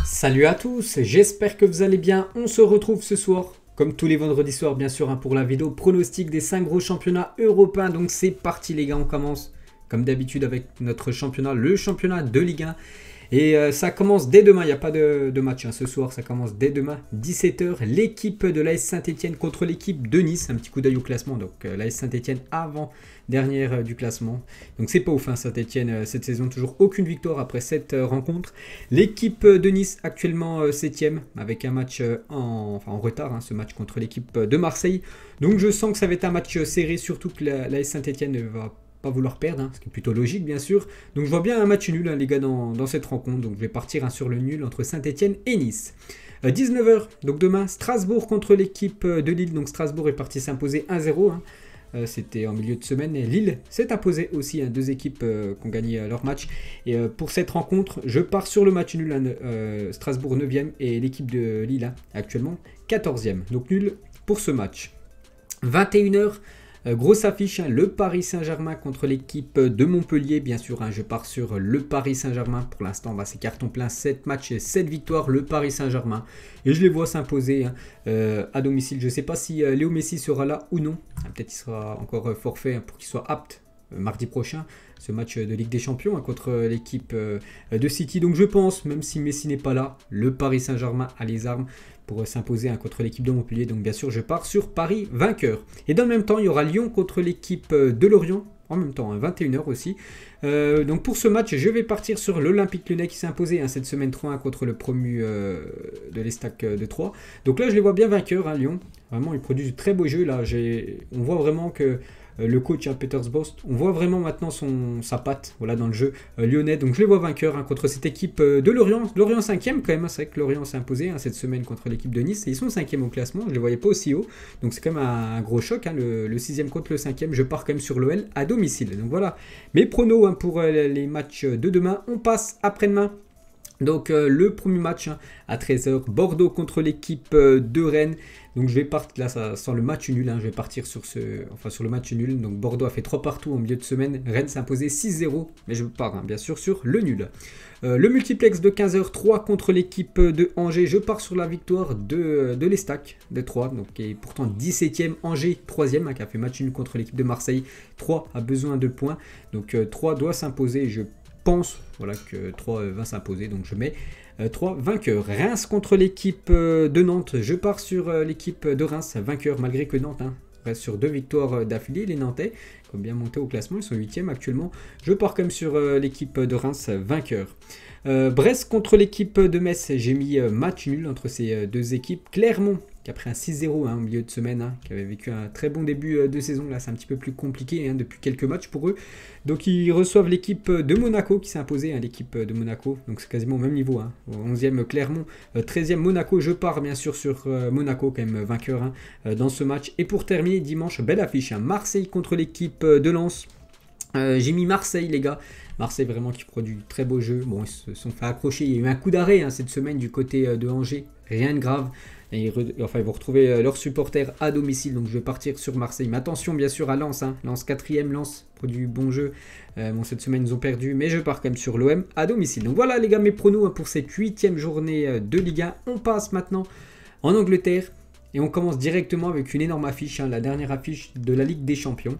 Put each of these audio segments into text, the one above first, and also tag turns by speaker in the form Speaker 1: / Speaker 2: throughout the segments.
Speaker 1: Salut à tous, j'espère que vous allez bien. On se retrouve ce soir, comme tous les vendredis soirs bien sûr, pour la vidéo pronostic des 5 gros championnats européens. Donc c'est parti les gars, on commence comme d'habitude avec notre championnat, le championnat de Ligue 1. Et ça commence dès demain, il n'y a pas de match ce soir, ça commence dès demain, 17h. L'équipe de l'AS Saint-Etienne contre l'équipe de Nice, un petit coup d'œil au classement. Donc l'AS Saint-Etienne avant dernière du classement. Donc c'est pas ouf, Saint-Etienne cette saison, toujours aucune victoire après cette rencontre. L'équipe de Nice actuellement 7ème avec un match en retard, ce match contre l'équipe de Marseille. Donc je sens que ça va être un match serré, surtout que l'AS Saint-Etienne ne va pas vouloir perdre, ce qui est plutôt logique bien sûr. Donc je vois bien un match nul les gars dans cette rencontre. Donc je vais partir sur le nul entre Saint-Etienne et Nice. 19h, donc demain, Strasbourg contre l'équipe de Lille. Donc Strasbourg est parti s'imposer 1-0. C'était en milieu de semaine. Et Lille s'est imposé aussi. Deux équipes qui ont gagné leur match. Et pour cette rencontre, je pars sur le match nul. Strasbourg 9e et l'équipe de Lille actuellement 14e. Donc nul pour ce match. 21h. Grosse affiche, le Paris Saint-Germain contre l'équipe de Montpellier. Bien sûr, je pars sur le Paris Saint-Germain. Pour l'instant, c'est carton plein, 7 matchs et 7 victoires, le Paris Saint-Germain. Et je les vois s'imposer à domicile. Je ne sais pas si Léo Messi sera là ou non. Peut-être qu'il sera encore forfait pour qu'il soit apte mardi prochain. Ce match de Ligue des Champions contre l'équipe de City. Donc je pense, même si Messi n'est pas là, le Paris Saint-Germain a les armes pour s'imposer contre l'équipe de Montpellier. Donc bien sûr, je pars sur Paris vainqueur. Et dans le même temps, il y aura Lyon contre l'équipe de Lorient. En même temps, 21h aussi. Donc pour ce match, je vais partir sur l'Olympique Lyonnais qui s'est imposé cette semaine 3-1 contre le promu de l'Estac de Troyes. Donc là, je les vois bien vainqueurs, Lyon. Vraiment, ils produisent du très beau jeu. Là, on voit vraiment que le coach Peters Bost, on voit vraiment maintenant sa patte dans le jeu lyonnais. Donc je les vois vainqueurs contre cette équipe de Lorient. Lorient 5e quand même, c'est vrai que Lorient s'est imposé cette semaine contre l'équipe de Nice. Et ils sont 5e au classement, je ne les voyais pas aussi haut. Donc c'est quand même un gros choc, le 6e contre le 5e. Je pars quand même sur l'OL à domicile. Donc voilà mes pronos pour les matchs de demain. On passe après-demain. Donc le premier match à 13h, Bordeaux contre l'équipe de Rennes. Donc je vais partir, là ça sent le match nul, je vais partir sur le match nul. Donc Bordeaux a fait 3 partout en milieu de semaine, Rennes s'est imposé 6-0, mais je pars bien sûr sur le nul. Le multiplex de 15h, 3 contre l'équipe de Angers, je pars sur la victoire de l'Estac de 3, donc qui est pourtant 17e, Angers 3e, qui a fait match nul contre l'équipe de Marseille. 3 a besoin de points, donc 3 doit s'imposer, je pense que 3 va s'imposer, donc je mets 3 vainqueurs. Reims contre l'équipe de Nantes, je pars sur l'équipe de Reims, vainqueur malgré que Nantes reste sur 2 victoires d'affilée. Les Nantais ont bien monté au classement, ils sont 8e actuellement. Je pars quand même sur l'équipe de Reims, vainqueur. Brest contre l'équipe de Metz, j'ai mis match nul entre ces deux équipes. Clermont qui a pris un 6-0 au milieu de semaine, qui avait vécu un très bon début de saison. Là, c'est un petit peu plus compliqué depuis quelques matchs pour eux. Donc, ils reçoivent l'équipe de Monaco qui s'est imposée, l'équipe de Monaco. Donc, c'est quasiment au même niveau. 11e Clermont, 13e Monaco. Je pars bien sûr sur Monaco, quand même vainqueur dans ce match. Et pour terminer, dimanche, belle affiche. Marseille contre l'équipe de Lens. J'ai mis Marseille, les gars. Marseille vraiment qui produit du très beau jeu. Bon, ils se sont fait accrocher. Il y a eu un coup d'arrêt cette semaine du côté de Angers. Rien de grave. Et ils vont retrouver leurs supporters à domicile. Donc je vais partir sur Marseille. Mais attention bien sûr à Lens. Lens 4e. Lens produit du bon jeu. Cette semaine ils ont perdu. Mais je pars quand même sur l'OM à domicile. Donc voilà les gars mes pronos pour cette 8e journée de Ligue 1. On passe maintenant en Angleterre. Et on commence directement avec une énorme affiche. La dernière affiche de la Ligue des Champions.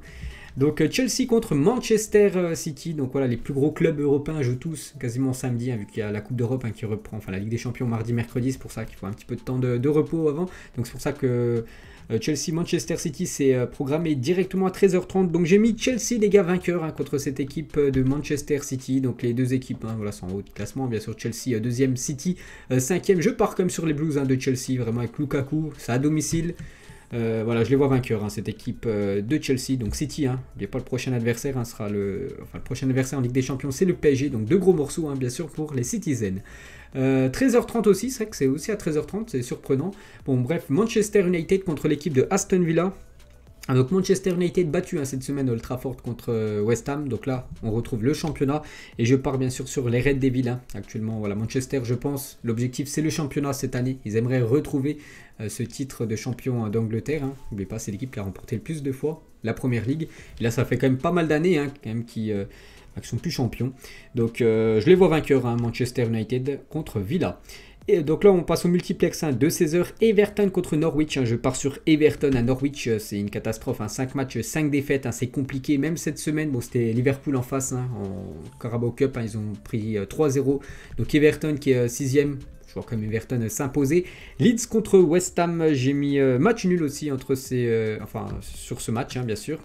Speaker 1: Donc Chelsea contre Manchester City, donc voilà les plus gros clubs européens jouent tous quasiment samedi vu qu'il y a la Coupe d'Europe qui reprend, la Ligue des Champions mardi, mercredi, c'est pour ça qu'il faut un petit peu de temps de repos avant, donc c'est pour ça que Chelsea-Manchester City c'est programmé directement à 13h30, donc j'ai mis Chelsea les gars vainqueurs contre cette équipe de Manchester City, donc les deux équipes sont en haut de classement, bien sûr Chelsea 2e, City 5e, je pars quand même sur les Blues de Chelsea, vraiment avec Lukaku, c'est à domicile. Je les vois vainqueurs, cette équipe de Chelsea, donc City, n'oubliez pas le prochain adversaire, sera le prochain adversaire en Ligue des Champions, c'est le PSG, donc 2 gros morceaux, bien sûr, pour les Citizens. 13h30 aussi, c'est vrai que c'est aussi à 13h30, c'est surprenant. Bon, bref, Manchester United contre l'équipe de Aston Villa. Donc Manchester United battu cette semaine Old Trafford contre West Ham. Donc là, on retrouve le championnat. Et je pars bien sûr sur les Red Devils. Actuellement, Manchester, je pense, l'objectif c'est le championnat cette année. Ils aimeraient retrouver ce titre de champion d'Angleterre. N'oubliez pas, c'est l'équipe qui a remporté le plus de fois la Première Ligue. Et là, ça fait quand même pas mal d'années qui sont plus champions. Donc je les vois vainqueurs, Manchester United contre Villa. Et donc là, on passe au multiplex de 16h. Everton contre Norwich. Je pars sur Everton à Norwich. C'est une catastrophe. 5 matchs, 5 défaites. C'est compliqué. Même cette semaine, bon, c'était Liverpool en face. En Carabao Cup, ils ont pris 3-0. Donc Everton qui est 6ème. Je vois comme Everton s'imposer. Leeds contre West Ham. J'ai mis match nul aussi entre sur ce match, bien sûr.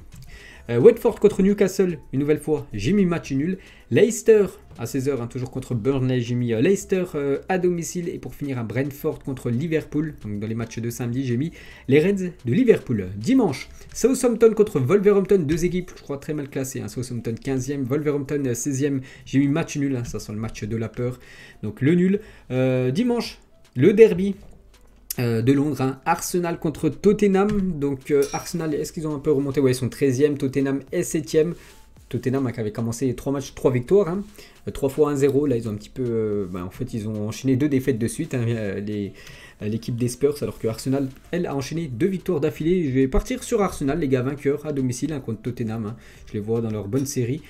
Speaker 1: Watford contre Newcastle, une nouvelle fois, j'ai mis match nul. Leicester à 16h, toujours contre Burnley, j'ai mis Leicester à domicile. Et pour finir, un Brentford contre Liverpool. Donc dans les matchs de samedi, j'ai mis les Reds de Liverpool. Dimanche, Southampton contre Wolverhampton, 2 équipes, je crois très mal classées. Southampton 15e, Wolverhampton 16e, j'ai mis match nul. Ça sent le match de la peur. Donc le nul. Dimanche, le derby de Londres, Arsenal contre Tottenham. Donc Arsenal, est-ce qu'ils ont un peu remonté? Ouais, ils sont 13e, Tottenham est 7e. Tottenham qui avait commencé 3 matchs, 3 victoires, 3 fois 1-0. Là, ils ont un petit peu... en fait, ils ont enchaîné 2 défaites de suite, l'équipe des Spurs, alors que Arsenal, elle, a enchaîné 2 victoires d'affilée. Je vais partir sur Arsenal, les gars, vainqueurs à domicile contre Tottenham. Je les vois dans leur bonne série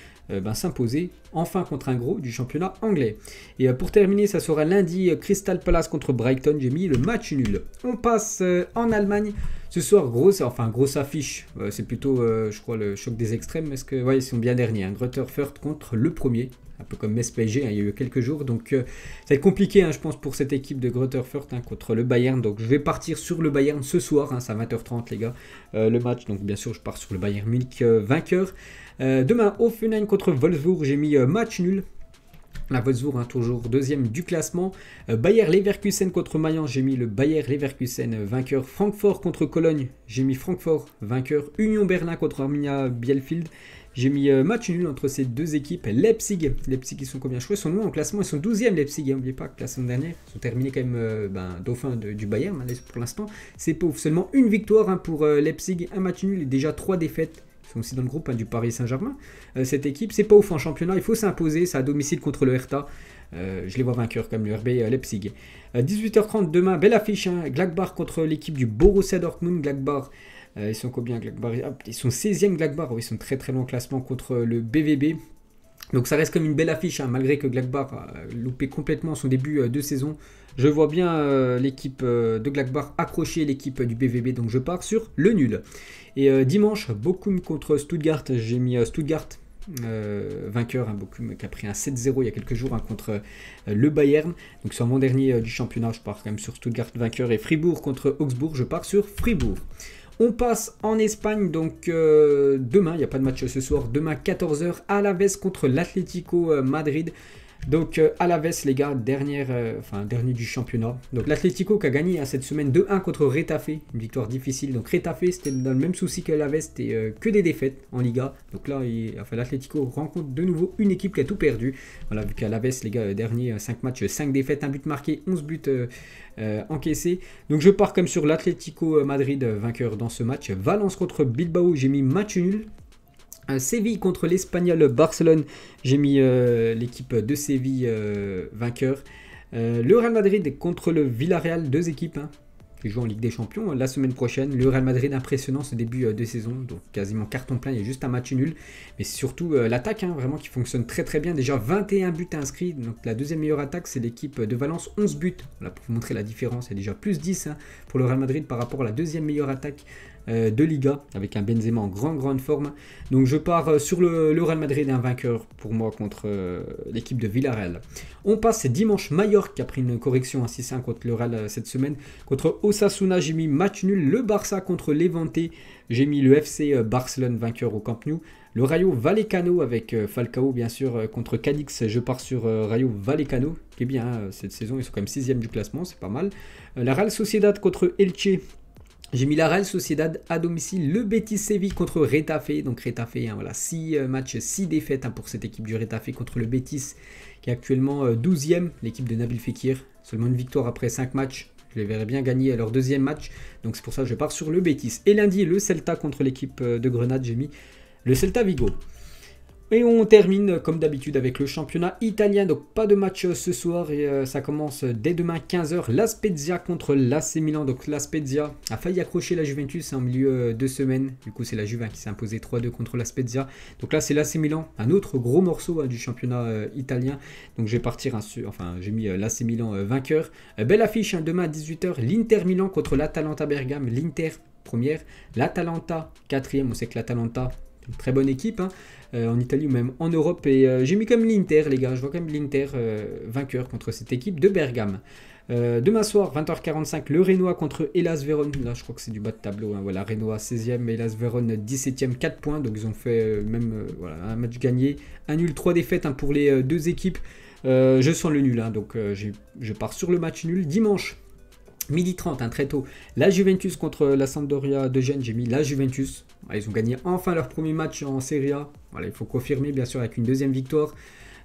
Speaker 1: s'imposer enfin contre un gros du championnat anglais. Et pour terminer, ça sera lundi, Crystal Palace contre Brighton. J'ai mis le match nul. On passe en Allemagne. Ce soir, grosse affiche. C'est plutôt, je crois, le choc des extrêmes. Est-ce que, ouais, ils sont bien derniers. Greuther Fürth contre le premier. Un peu comme Metz PSG, il y a eu quelques jours. Donc, ça va être compliqué, je pense, pour cette équipe de Greuther Fürth contre le Bayern. Donc, je vais partir sur le Bayern ce soir. C'est à 20h30, les gars, le match. Donc, bien sûr, je pars sur le Bayern Munich vainqueur. Demain, Hoffenheim contre Wolfsburg, j'ai mis match nul. La Wolfsburg, toujours deuxième du classement. Bayer Leverkusen contre Mayence, j'ai mis le Bayer Leverkusen vainqueur. Francfort contre Cologne, j'ai mis Francfort vainqueur. Union Berlin contre Arminia Bielefeld, j'ai mis match nul entre ces deux équipes. Leipzig, ils sont combien? Je crois qu'ils sont loin en classement, ils sont 12e Leipzig, n'oubliez pas que la semaine dernière, ils ont terminé quand même dauphin du Bayern, pour l'instant. C'est pas seulement une victoire pour Leipzig, un match nul et déjà 3 défaites. Ils sont aussi dans le groupe du Paris Saint-Germain. Cette équipe, c'est pas ouf en championnat, il faut s'imposer, c'est à domicile contre le Hertha. Je les vois vainqueurs comme le RB Leipzig. 18h30 demain, belle affiche, Gladbach contre l'équipe du Borussia Dortmund. Gladbach, ils sont combien Gladbach? Ils sont 16e Gladbach, ils sont très très loin classement contre le BVB. Donc ça reste comme une belle affiche, malgré que Gladbach a loupé complètement son début de saison. Je vois bien l'équipe de Gladbach accrocher l'équipe du BVB, donc je pars sur le nul. Et dimanche, Bochum contre Stuttgart, j'ai mis Stuttgart vainqueur, Bochum qui a pris un 7-0 il y a quelques jours contre le Bayern. Donc c'est mon dernier du championnat, je pars quand même sur Stuttgart vainqueur. Et Fribourg contre Augsbourg, je pars sur Fribourg. On passe en Espagne, donc demain, il n'y a pas de match ce soir, demain 14h, Alaves contre l'Atlético Madrid. Donc Alaves, les gars, dernier du championnat. Donc l'Atlético qui a gagné cette semaine 2-1 contre Retafe, une victoire difficile. Donc Retafe, c'était dans le même souci que Alaves, c'était que des défaites en Liga. Donc là, l'Atlético rencontre de nouveau une équipe qui a tout perdu. Voilà, vu qu'Alaves, les gars, dernier 5 matchs, 5 défaites, 1 but marqué, 11 buts encaissés. Donc je pars comme sur l'Atlético Madrid vainqueur dans ce match. Valence contre Bilbao, j'ai mis match nul. Séville contre l'Espagnol Barcelone, j'ai mis l'équipe de Séville vainqueur. Le Real Madrid contre le Villarreal, 2 équipes qui jouent en Ligue des Champions la semaine prochaine. Le Real Madrid impressionnant ce début de saison, donc quasiment carton plein, il y a juste un match nul. Mais c'est surtout l'attaque vraiment qui fonctionne très très bien. Déjà 21 buts inscrits, donc la deuxième meilleure attaque c'est l'équipe de Valence, 11 buts. Voilà, pour vous montrer la différence, il y a déjà plus 10 pour le Real Madrid par rapport à la deuxième meilleure attaque de Liga, avec un Benzema en grande forme. Donc je pars sur le Real Madrid, un vainqueur pour moi contre l'équipe de Villarreal. On passe dimanche, Mallorca qui a pris une correction 6-1 contre le Real cette semaine. Contre Osasuna, j'ai mis match nul. Le Barça contre Levante, j'ai mis le FC Barcelone vainqueur au Camp Nou. Le Rayo Vallecano avec Falcao bien sûr contre Cadix, je pars sur Rayo Vallecano qui est bien cette saison, ils sont quand même 6e du classement, c'est pas mal. La Real Sociedad contre Elche, j'ai mis la Real Sociedad à domicile. Le Betis Séville contre Retafe. Donc Retafe, 6 matchs, 6 défaites pour cette équipe du Retafe contre le Betis qui est actuellement 12e. L'équipe de Nabil Fekir. Seulement une victoire après 5 matchs. Je les verrai bien gagner à leur deuxième match. Donc c'est pour ça que je pars sur le Betis. Et lundi, le Celta contre l'équipe de Grenade. J'ai mis le Celta Vigo. Et on termine comme d'habitude avec le championnat italien, donc pas de match ce soir et ça commence dès demain 15h. La Spezia contre l'AC Milan, donc la Spezia a failli accrocher la Juventus en milieu de semaine, du coup c'est la Juve qui s'est imposée 3-2 contre la Spezia. Donc là c'est l'AC Milan, un autre gros morceau du championnat italien, donc je vais partir, j'ai mis l'AC Milan vainqueur. Belle affiche demain à 18h, l'Inter Milan contre l'Atalanta Bergame, l'Inter première, l'Atalanta quatrième, on sait que l'Atalanta une très bonne équipe en Italie ou même en Europe et j'ai mis comme l'Inter les gars, je vois quand même l'Inter vainqueur contre cette équipe de Bergame. Demain soir 20h45 le Renoir contre Hellas Vérone, là je crois que c'est du bas de tableau, voilà, Renoir 16e, Hellas Vérone 17e, 4 points, donc ils ont fait voilà, un match gagné, un nul, 3 défaites pour les deux équipes. Je sens le nul, donc je pars sur le match nul. Dimanche 12h30, très tôt, la Juventus contre la Sampdoria de Gênes, j'ai mis la Juventus. Ils ont gagné enfin leur premier match en Serie A. Voilà, il faut confirmer bien sûr avec une deuxième victoire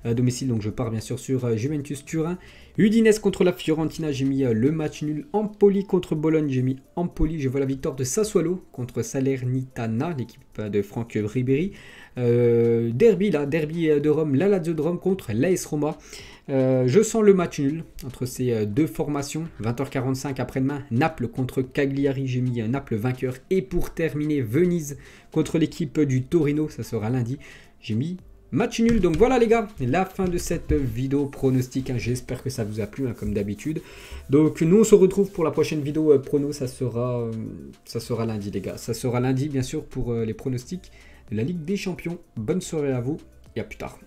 Speaker 1: à domicile, donc je pars bien sûr sur Juventus Turin. Udinese contre la Fiorentina, j'ai mis le match nul. Empoli contre Bologne, j'ai mis Empoli. Je vois la victoire de Sassuolo contre Salernitana, l'équipe de Franck Ribéry. Derby de Rome, la Lazio de Rome contre l'AS Roma. Je sens le match nul entre ces deux formations. 20h45 après-demain, Naples contre Cagliari, j'ai mis Naples vainqueur. Et pour terminer, Venise contre l'équipe du Torino, ça sera lundi, j'ai mis match nul. Donc voilà les gars, la fin de cette vidéo pronostic, j'espère que ça vous a plu comme d'habitude. Donc nous on se retrouve pour la prochaine vidéo prono, ça sera lundi les gars. Ça sera lundi bien sûr pour les pronostics de la Ligue des Champions. Bonne soirée à vous et à plus tard.